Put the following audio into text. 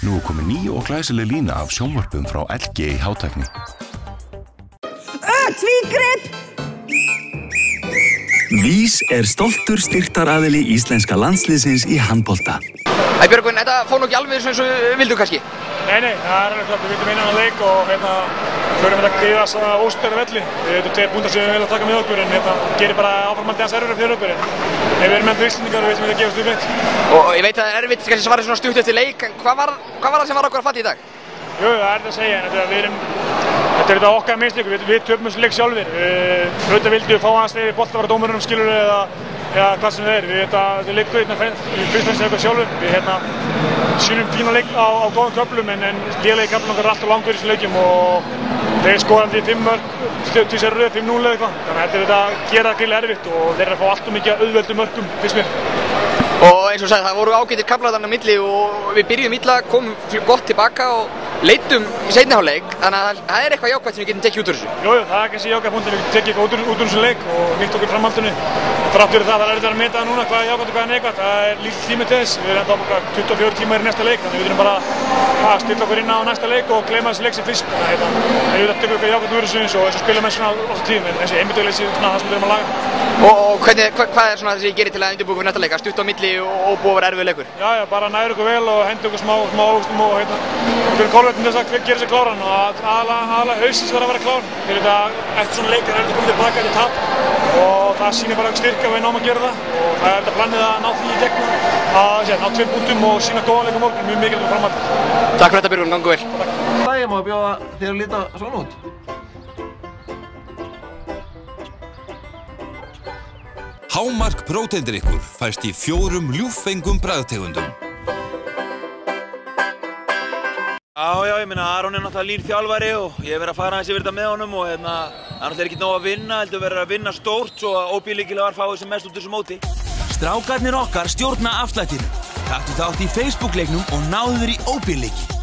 Nú komin ný og glæsileg lína af sjónvörpum frá LG í hátækni. Tvígrip! Vís stoltur styrktaraðili íslenska landsliðsins í handbolta. Æ Björgvin, þetta fór nú ekki alveg eins og við vildum kannski? Nei, það alveg klart, við vildum innan á leik og förum þetta gríðast óstöru velli. Við veitum 2 púntar sem við viljum taka með okkur en gerir bara áframhaldi hans erfiðara fyrir okkur en við erum ennþá Íslendingar og við viljum þetta gefast upp eitt. Og ég veit að það er erfitt kannski svara svona stutt eftir leik, en hvað var það sem var okkur að fatta í dag? Jú, það er þetta að segja, en þetta er okkar mistökum, við töpum þessu leik sjálfir. Auðvitað vildum við fá aðeins við bolta að vera dómurinn skilur eða hvað sem það er. Við leikum fyrst og fremst eitthvað sjálfur. Við sýnum fína leik á góðum köflum en lélegir köflum okkar allt og langur í þessum leikjum og þeir skorandi 5 mörk, tvisvar í röð, 5-0 eða eitthvað. Þannig að þetta gera það gríðarlega erfitt og þeir eru að fá allt og mikið auðveldum mörkum fyrst mér. Og eins og sagði, það voru ágætir kaflar þarna á milli og við byrjum illa, komum gott tilbaka og leitum í seinni hálfleik, þannig að það er eitthvað jákvætt sem við getum tekið út úr þessu. Jú, það er kannski jákvætt punktur, við getum tekið eitthvað út úr þessu leik og nýtt okkur framhaldinu. Þrátt fyrir það er erfitt að meta það núna hvað er jákvætt og hvað er neikvætt. Það er lítill tími til þess, við erum ennþá 24 tímar í næsta leik, þannig við þurfum bara að stilla okkur inn á næsta leik og gleyma þessu leik sem fyrst. Þannig að við tökum eitthvað jákvætt úr þessu eins og spila með svona á þessu tíðum, en þessi einbeitingarleysi svona það sem við erum að laga. Og hvað er svona það sem ég gerir til að undirbúa fyrir næsta leik? Stutt á milli og búið að vera erfiður leikur? Já, bara næra okkur vel og henda okkur smá ávöxtum og okkur kólvetnum þess að gera sér kláran og aðalega hausins verður að vera klár. Fyrir þetta eftir svona leik er þetta komið tilbaka eftir tap og það sýnir bara styrka við náum að gera það og það er þetta planið að ná því í gegnum að ná 2 punktum og sýna góðan leik á morgun, mjög mikilvægt framhald. Takk fyrir þetta Björgvin, gangu vel. Ég má bjóða þér að líta svona út. Hámark próteindrykkur fæst í 4 ljúffengum bragðtegundum. Já, ég meina Aron er náttúrulega lín þjálfari og ég hef verið að fara aðeins yfir þetta með honum og það er náttúrulega ekki nóg að vinna, heldur verið að vinna stórt svo að óbílíkilegar fái sem mest út þessu móti. Strákarnir okkar stjórna afslættinu. Taktu þátt í Facebook-leiknum og náðu þér í óbílíki.